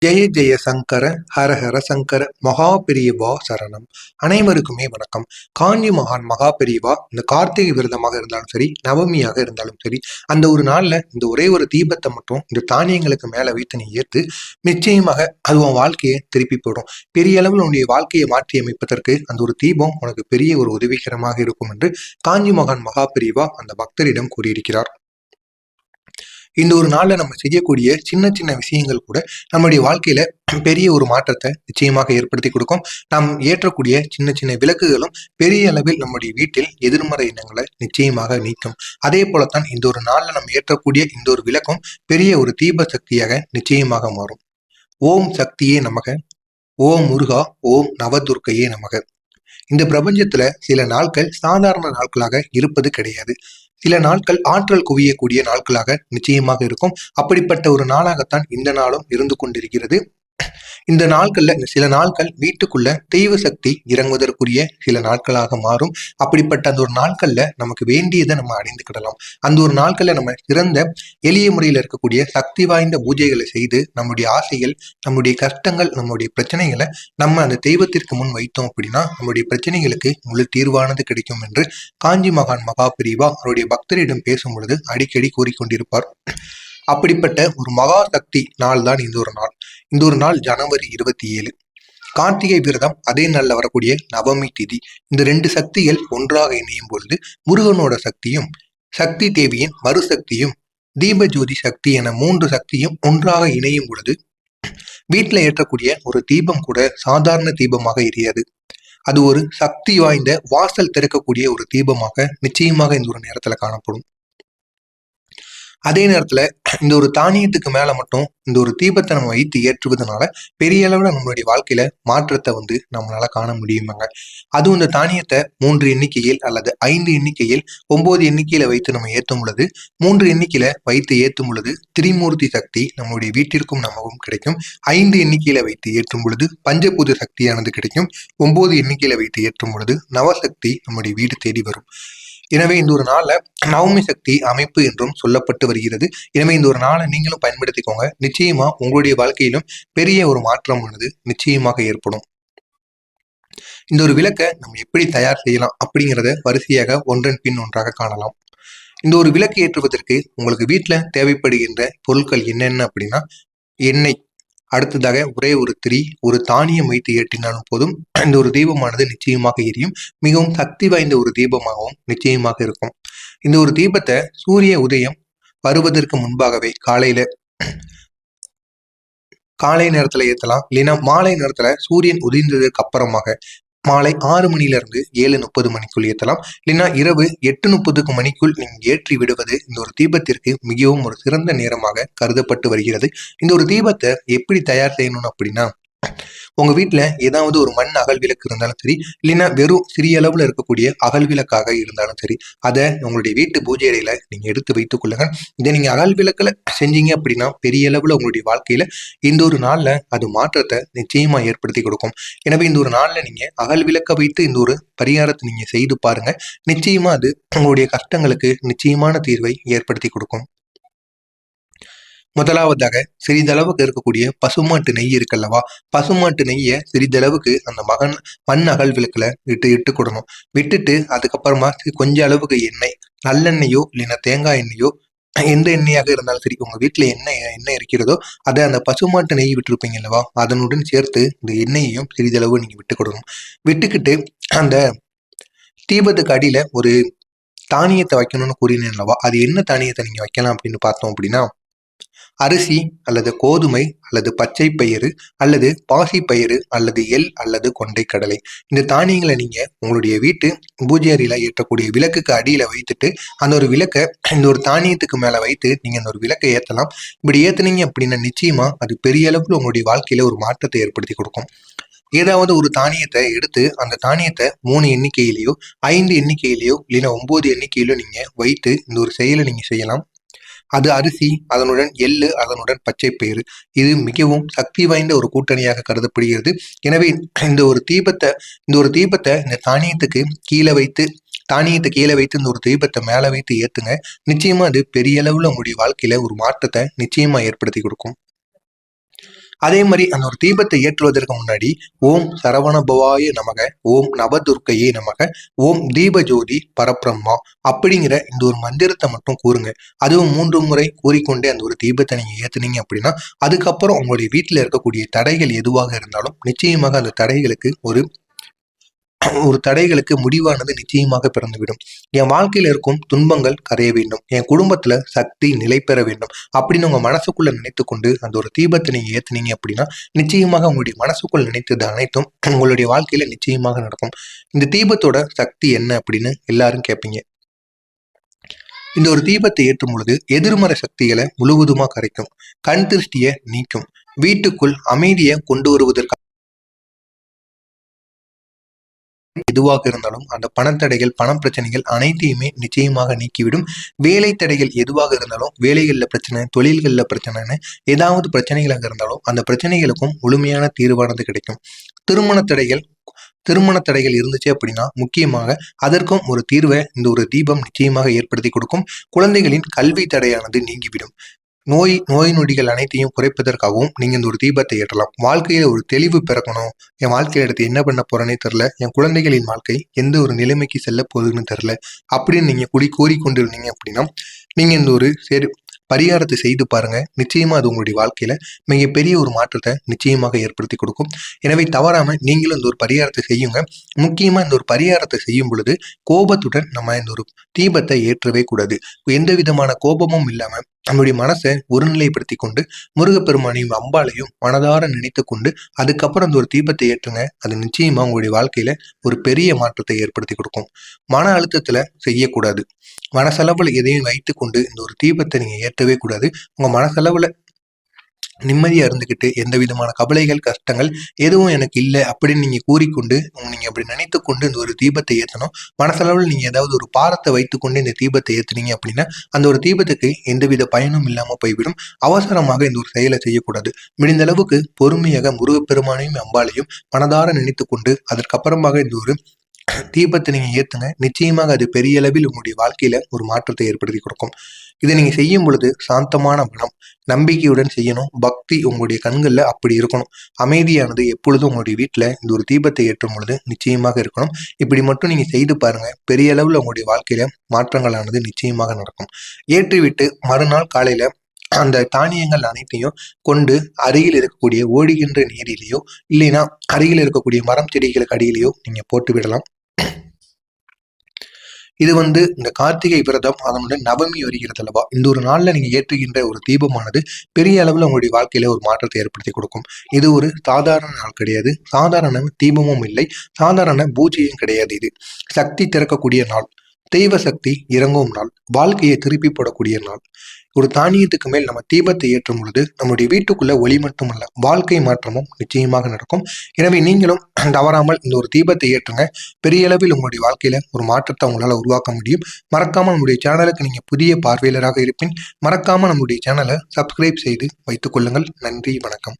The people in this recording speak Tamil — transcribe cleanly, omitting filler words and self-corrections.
ஜெய ஜெய சங்கர ஹர ஹர சங்கர மகா பெரியவா சரணம். அனைவருக்குமே வணக்கம். காஞ்சி மகான் மகா பெரியவா இந்த கார்த்திகை விரதமாக இருந்தாலும் சரி, நவமியாக இருந்தாலும் சரி, அந்த ஒரு நாள்ல இந்த ஒரே ஒரு தீபத்தை மட்டும் இந்த தானியங்களுக்கு மேல வைத்து நீ ஏத்து, நிச்சயமாக அது உன் வாழ்க்கையை திருப்பி போடும். பெரிய அளவில் உன்னுடைய வாழ்க்கையை மாற்றி அமைப்பதற்கு அந்த ஒரு தீபம் உனக்கு பெரிய ஒரு உதவிகரமாக இருக்கும் என்று காஞ்சி மகான் மகா பெரியவா அந்த பக்தரிடம் கூறியிருக்கிறார். இந்த ஒரு நாள்ல நம்ம செய்யக்கூடிய சின்ன சின்ன விஷயங்கள் கூட நம்முடைய வாழ்க்கையில பெரிய ஒரு மாற்றத்தை நிச்சயமாக ஏற்படுத்தி கொடுக்கும். நாம் ஏற்றக்கூடிய சின்ன சின்ன விளக்குகளும் பெரிய அளவில் நம்முடைய வீட்டில் எதிர்மறை எண்ணங்களை நிச்சயமாக நீக்கும். அதே போலத்தான் இந்த ஒரு நாள்ல நம்ம ஏற்றக்கூடிய இந்த ஒரு விளக்கும் பெரிய ஒரு தீப சக்தியாக நிச்சயமாக மாறும். ஓம் சக்தியே நமக, ஓம் முருகா, ஓம் நவதுர்க்கையே நமக. இந்த பிரபஞ்சத்துல சில நாட்கள் சாதாரண நாட்களாக இருப்பது கிடையாது. சில நாட்கள் ஆற்றல் குவியக்கூடிய நாட்களாக நிச்சயமாக இருக்கும். அப்படிப்பட்ட ஒரு நாளாகத்தான் இந்த நாளும் இருந்து கொண்டிருக்கிறது. இந்த நாட்கள்ல சில நாட்கள் வீட்டுக்குள்ள தெய்வ சக்தி இறங்குவதற்குரிய சில நாட்களாக மாறும். அப்படிப்பட்ட அந்த ஒரு நாட்கள்ல நமக்கு வேண்டியதை நம்ம அடைந்துக்கிடலாம். அந்த ஒரு நாட்கள்ல நம்ம சிறந்த எளிய முறையில் இருக்கக்கூடிய சக்தி வாய்ந்த பூஜைகளை செய்து நம்முடைய ஆசைகள், நம்முடைய கஷ்டங்கள், நம்முடைய பிரச்சனைகளை நம்ம அந்த தெய்வத்திற்கு முன் வைத்தோம் அப்படின்னா நம்முடைய பிரச்சனைகளுக்கு முழு தீர்வானது கிடைக்கும் என்று காஞ்சி மகான் மகா பெரியவா அவருடைய பக்தரிடம் பேசும் பொழுது அடிக்கடி கூறிக்கொண்டிருப்பார். அப்படிப்பட்ட ஒரு மகா சக்தி நாள் தான் இந்த ஒரு நாள். இந்த ஒரு நாள் ஜனவரி 27 கார்த்திகை விரதம். அதே நாள்ல வரக்கூடிய நவமி திதி. இந்த ரெண்டு சக்திகள் ஒன்றாக இணையும் பொழுது முருகனோட சக்தியும், சக்தி தேவியின் மறுசக்தியும், தீபஜோதி சக்தி என 3 சக்தியும் ஒன்றாக இணையும் பொழுது வீட்டுல ஏற்றக்கூடிய ஒரு தீபம் கூட சாதாரண தீபமாக எரியாது. அது ஒரு சக்தி வாய்ந்த வாசல் திறக்கக்கூடிய ஒரு தீபமாக நிச்சயமாக இந்த ஒரு நேரத்துல காணப்படும். அதே நேரத்துல இந்த ஒரு தானியத்துக்கு மேல மட்டும் இந்த ஒரு தீபத்தை நம்ம வைத்து ஏற்றுவதனால பெரிய அளவுல நம்மளுடைய வாழ்க்கையில மாற்றத்தை நம்மளால காண முடியுமாங்க. அதுவும் இந்த தானியத்தை 3 எண்ணிக்கையில் அல்லது 5 எண்ணிக்கையில் 9 எண்ணிக்கையில வைத்து நம்ம ஏற்றும் பொழுது, 3 எண்ணிக்கையில வைத்து ஏற்றும் பொழுது திரிமூர்த்தி சக்தி நம்முடைய வீட்டிற்கும் நமக்கும் கிடைக்கும். 5 எண்ணிக்கையில வைத்து ஏற்றும் பொழுது பஞ்சபூத சக்தியானது கிடைக்கும். 9 எண்ணிக்கையில வைத்து ஏற்றும் பொழுது நவசக்தி நம்முடைய வீடு தேடி வரும். எனவே இந்த ஒரு நாளை நவமி சக்தி அமைப்பு என்றும் சொல்லப்பட்டு வருகிறது. எனவே இந்த ஒரு நாளை நீங்களும் பயன்படுத்திக்கோங்க. நிச்சயமா உங்களுடைய வாழ்க்கையிலும் பெரிய ஒரு மாற்றமானது நிச்சயமாக ஏற்படும். இந்த ஒரு விளக்கை நம்ம எப்படி தயார் செய்யலாம் அப்படிங்கிறத வரிசையாக ஒன்றன் பின் ஒன்றாக காணலாம். இந்த ஒரு விளக்கு ஏற்றுவதற்கு உங்களுக்கு வீட்டுல தேவைப்படுகின்ற பொருட்கள் என்னென்ன அப்படின்னா, எண்ணெய், அடுத்ததாக ஒரே ஒரு திரி, ஒரு தானியம் வைத்து ஏற்றினாலும் போதும். இந்த ஒரு தீபமானது நிச்சயமாக எரியும். மிகவும் சக்தி வாய்ந்த ஒரு தீபமாகவும் நிச்சயமாக இருக்கும். இந்த ஒரு தீபத்தை சூரிய உதயம் வருவதற்கு முன்பாகவே காலை நேரத்துல ஏற்றலாம். இல்லைன்னா மாலை நேரத்துல சூரியன் உதிர்ந்ததற்கு அப்புறமாக மாலை 6 மணிலிருந்து 7:30 மணிக்குள் ஏற்றலாம். இல்லைன்னா இரவு 8:30 மணிக்குள் நீங்க ஏற்றி விடுவது இந்த ஒரு தீபத்திற்கு மிகவும் ஒரு சிறந்த நேரமாக கருதப்பட்டு வருகிறது. இந்த ஒரு தீபத்தை எப்படி தயார் செய்யணும் அப்படின்னா, உங்க வீட்டுல ஏதாவது ஒரு மண் அகல் விளக்கு இருந்தாலும் சரி, இல்லைன்னா வெறும் சிறிய அளவுல இருக்கக்கூடிய அகல் விளக்காக இருந்தாலும் சரி, அதை உங்களுடைய வீட்டு பூஜை அறையில நீங்க எடுத்து வைத்துக் கொள்ளுங்க. இதை நீங்க அகல் விளக்குல செஞ்சீங்க அப்படின்னா பெரிய அளவுல உங்களுடைய வாழ்க்கையில இந்த ஒரு நாள்ல அது மாற்றத்தை நிச்சயமா ஏற்படுத்தி கொடுக்கும். எனவே இந்த ஒரு நாள்ல நீங்க அகல் விளக்க வைத்து இந்த ஒரு பரிகாரத்தை நீங்க செய்து பாருங்க. நிச்சயமா அது உங்களுடைய கஷ்டங்களுக்கு நிச்சயமான தீர்வை ஏற்படுத்தி கொடுக்கும். முதலாவதாக சிறிதளவுக்கு இருக்கக்கூடிய பசுமாட்டு நெய் இருக்குல்லவா, பசுமாட்டு நெய்யை சிறிதளவுக்கு அந்த மண் அகல் விளக்குல இட்டு கொடுக்கணும். விட்டுட்டு அதுக்கப்புறமா கொஞ்ச அளவுக்கு எண்ணெய், நல்லெண்ணெயோ இல்லைன்னா தேங்காய் எண்ணெயோ, எந்த எண்ணெயாக இருந்தாலும் சரி, உங்க வீட்டுல எண்ணெய் இருக்கிறதோ அதை அந்த பசுமாட்டு நெய் விட்டுருப்பீங்க அல்லவா, அதனுடன் சேர்த்து இந்த எண்ணெயையும் சிறிதளவு நீங்க விட்டு கொடுக்கணும். விட்டுக்கிட்டு அந்த தீபத்துக்கு அடியில ஒரு தானியத்தை வைக்கணும்னு கூறினேன் அல்லவா, அது என்ன தானியத்தை நீங்க வைக்கலாம் அப்படின்னு பார்த்தோம் அப்படின்னா, அரிசி அல்லது கோதுமை அல்லது பச்சை பயிறு அல்லது பாசி பயிறு அல்லது எள் அல்லது கொண்டை கடலை. இந்த தானியங்களை நீங்க உங்களுடைய வீட்டு பூஜை அறையில ஏற்றக்கூடிய விளக்குக்கு அடியில வைத்துட்டு அந்த ஒரு விளக்கை இந்த ஒரு தானியத்துக்கு மேல வைத்து நீங்க அந்த ஒரு விளக்கை ஏற்றலாம். இப்படி ஏத்துனீங்க அப்படின்னா நிச்சயமா அது பெரிய அளவுல உங்களுடைய வாழ்க்கையில ஒரு மாற்றத்தை ஏற்படுத்தி கொடுக்கும். ஏதாவது ஒரு தானியத்தை எடுத்து அந்த தானியத்தை 3 எண்ணிக்கையிலேயோ 5 எண்ணிக்கையிலேயோ இல்லைன்னா 9 எண்ணிக்கையிலோ நீங்க வைத்து இந்த ஒரு செயலை நீங்க செய்யலாம். அது அரிசி, அதனுடன் எள்ளு, அதனுடன் பச்சை பயிறு. இது மிகவும் சக்தி வாய்ந்த ஒரு கூட்டணியாக கருதப்படுகிறது. எனவே இந்த ஒரு தீபத்தை இந்த தானியத்தை கீழே வைத்து இந்த ஒரு தீபத்தை மேல வைத்து ஏத்துங்க. நிச்சயமா அது பெரிய அளவுல உங்களுடைய வாழ்க்கையில ஒரு மாற்றத்தை நிச்சயமா ஏற்படுத்தி கொடுக்கும். அதே மாதிரி அந்த ஒரு தீபத்தை ஏற்றுவதற்கு முன்னாடி ஓம் சரவண பவாய நமக, ஓம் நவதுர்க்கையே நமக, ஓம் தீபஜோதி பரபிரம்மா அப்படிங்கிற இந்த ஒரு மந்திரத்தை மட்டும் கூறுங்க. அதுவும் 3 முறை கூறிக்கொண்டே அந்த ஒரு தீபத்தை நீங்க ஏத்துனீங்க அப்படின்னா அதுக்கப்புறம் உங்களுடைய வீட்டில் இருக்கக்கூடிய தடைகள் எதுவாக இருந்தாலும் நிச்சயமாக அந்த தடைகளுக்கு ஒரு தடைகளுக்கு முடிவானது நிச்சயமாக பிறந்துவிடும். என் வாழ்க்கையில இருக்கும் துன்பங்கள் கரைய வேண்டும், என் குடும்பத்துல சக்தி நிலை பெற வேண்டும் அப்படின்னு உங்க மனசுக்குள்ள நினைத்து கொண்டு அந்த ஒரு தீபத்தை நீங்க ஏத்துனீங்க அப்படின்னா நிச்சயமாக உங்களுடைய மனசுக்குள் நினைத்தது அனைத்தும் உங்களுடைய வாழ்க்கையில நிச்சயமாக நடக்கும். இந்த தீபத்தோட சக்தி என்ன அப்படின்னு எல்லாரும் கேட்பீங்க. இந்த ஒரு தீபத்தை ஏற்றும் பொழுது எதிர்மறை சக்திகளை முழுவதுமா கரைக்கும், கண் திருஷ்டியை நீக்கும், வீட்டுக்குள் அமைதியை கொண்டு வருவதற்கு எதுவாக இருந்தாலும் அந்த பணத்தடைகள் பணம் பிரச்சனைகள் அனைத்தையுமே நிச்சயமாக நீக்கிவிடும். வேலை தடைகள் எதுவாக இருந்தாலும் வேலைகளில் பிரச்சனை தொழில்களில் பிரச்சனைன்னு ஏதாவது பிரச்சனைகளாக இருந்தாலும் அந்த பிரச்சனைகளுக்கும் முழுமையான தீர்வானது கிடைக்கும். திருமண தடைகள் இருந்துச்சு அப்படின்னா முக்கியமாக அதற்கும் ஒரு தீர்வை இந்த ஒரு தீபம் நிச்சயமாக ஏற்படுத்தி கொடுக்கும். குழந்தைகளின் கல்வி தடையானது நீங்கிவிடும். நோய் நொடிகள் அனைத்தையும் குறைப்பதற்காகவும் நீங்க இந்த ஒரு தீபத்தை ஏற்றலாம். வாழ்க்கையில ஒரு தெளிவு பிறக்கணும், என் வாழ்க்கையில எடுத்து என்ன பண்ண போறேனே தெரில, என் குழந்தைகளின் வாழ்க்கை எந்த ஒரு நிலைமைக்கு செல்ல போகுதுன்னு தெரில அப்படின்னு நீங்க கோரிக்கொண்டிருந்தீங்க அப்படின்னா நீங்க இந்த ஒரு பரிகாரத்தை செய்து பாருங்க. நிச்சயமா அது உங்களுடைய வாழ்க்கையில மிகப்பெரிய ஒரு மாற்றத்தை நிச்சயமாக ஏற்படுத்தி கொடுக்கும். எனவே தவறாம நீங்களும் இந்த ஒரு பரிகாரத்தை செய்யுங்க. முக்கியமா இந்த ஒரு பரிகாரத்தை செய்யும் பொழுது கோபத்துடன் நம்ம இந்த ஒரு தீபத்தை ஏற்றவே கூடாது. எந்த விதமான கோபமும் இல்லாம நம்முடைய மனசை ஒருநிலைப்படுத்தி கொண்டு முருகப்பெருமானையும் அம்பாளையும் மனதார நினைத்து கொண்டு அதுக்கப்புறம் அந்த ஒரு தீபத்தை ஏற்றுங்க. அது நிச்சயமா உங்களுடைய வாழ்க்கையில ஒரு பெரிய மாற்றத்தை ஏற்படுத்தி கொடுக்கும். மன அழுத்தத்துல செய்யக்கூடாது. மனசளவுல எதையும் வைத்து கொண்டு இந்த ஒரு தீபத்தை நீங்க ஏற்றவே கூடாது. உங்க மனசளவுல நிம்மதியா இருந்துகிட்டு எந்த விதமான கவலைகள் கஷ்டங்கள் எதுவும் எனக்கு இல்லை அப்படின்னு நீங்க கூறிக்கொண்டு நீங்க அப்படி நினைத்து கொண்டு இந்த ஒரு தீபத்தை ஏற்றணும். மனசளவில் நீங்க ஏதாவது ஒரு பாரத்தை வைத்துக்கொண்டு இந்த தீபத்தை ஏத்துனீங்க அப்படின்னா அந்த ஒரு தீபத்துக்கு எந்தவித பயனும் இல்லாம போய்விடும். அவசரமாக இந்த ஒரு செயலை செய்யக்கூடாது. முடிந்த அளவுக்கு பொறுமையாக முருகப்பெருமானையும் அம்பாளையும் மனதார நினைத்து கொண்டு அதற்கப்புறமாக இந்த ஒரு தீபத்தை நீங்க ஏத்துங்க. நிச்சயமாக அது பெரிய அளவில் உங்களுடைய வாழ்க்கையில ஒரு மாற்றத்தை ஏற்படுத்தி கொடுக்கும். இதை நீங்க செய்யும் பொழுது சாந்தமான மனம், நம்பிக்கையுடன் செய்யணும். பக்தி உங்களுடைய கண்கள்ல அப்படி இருக்கணும். அமைதியானது எப்பொழுதும் உங்களுடைய வீட்டுல இந்த ஒரு தீபத்தை ஏற்றும் பொழுது நிச்சயமாக இருக்கணும். இப்படி மட்டும் நீங்க செய்து பாருங்க. பெரிய அளவுல உங்களுடைய வாழ்க்கையில மாற்றங்களானது நிச்சயமாக நடக்கும். ஏற்றிவிட்டு மறுநாள் காலையில அந்த தானியங்கள் அனைத்தையும் கொண்டு அருகில் இருக்கக்கூடிய ஓடுகின்ற நீரிலேயோ இல்லைன்னா அருகில் இருக்கக்கூடிய மரம் செடிகளுக்கு அடியிலேயோ நீங்க போட்டு விடலாம். இது இந்த கார்த்திகை விரதம் அதனுடைய நவமி வருகிறது அல்லவா, இந்த ஒரு நாள்ல நீங்க ஏற்றுகின்ற ஒரு தீபமானது பெரிய அளவுல உங்களுடைய வாழ்க்கையில ஒரு மாற்றத்தை ஏற்படுத்தி கொடுக்கும். இது ஒரு சாதாரண நாள் கிடையாது, சாதாரண தீபமும் இல்லை, சாதாரண பூஜையும் கிடையாது. இது சக்தி திறக்கக்கூடிய நாள், தெய்வ சக்தி இறங்கும் நாள், வாழ்க்கையை திருப்பி போடக்கூடிய நாள். ஒரு தானியத்துக்கு மேல் நம்ம தீபத்தை ஏற்றும் பொழுது நம்முடைய வீட்டுக்குள்ள ஒளி மட்டுமல்ல வாழ்க்கை மாற்றமும் நிச்சயமாக நடக்கும். எனவே நீங்களும் தவறாமல் இந்த ஒரு தீபத்தை ஏற்றுங்க. பெரிய அளவில் உங்களுடைய வாழ்க்கையில ஒரு மாற்றத்தை உங்களால உருவாக்க முடியும். மறக்காம நம்முடைய சேனலுக்கு நீங்க புதிய பார்வையாளராக இருப்பின் மறக்காம நம்முடைய சேனலை சப்ஸ்கிரைப் செய்து வைத்துக் கொள்ளுங்கள். நன்றி, வணக்கம்.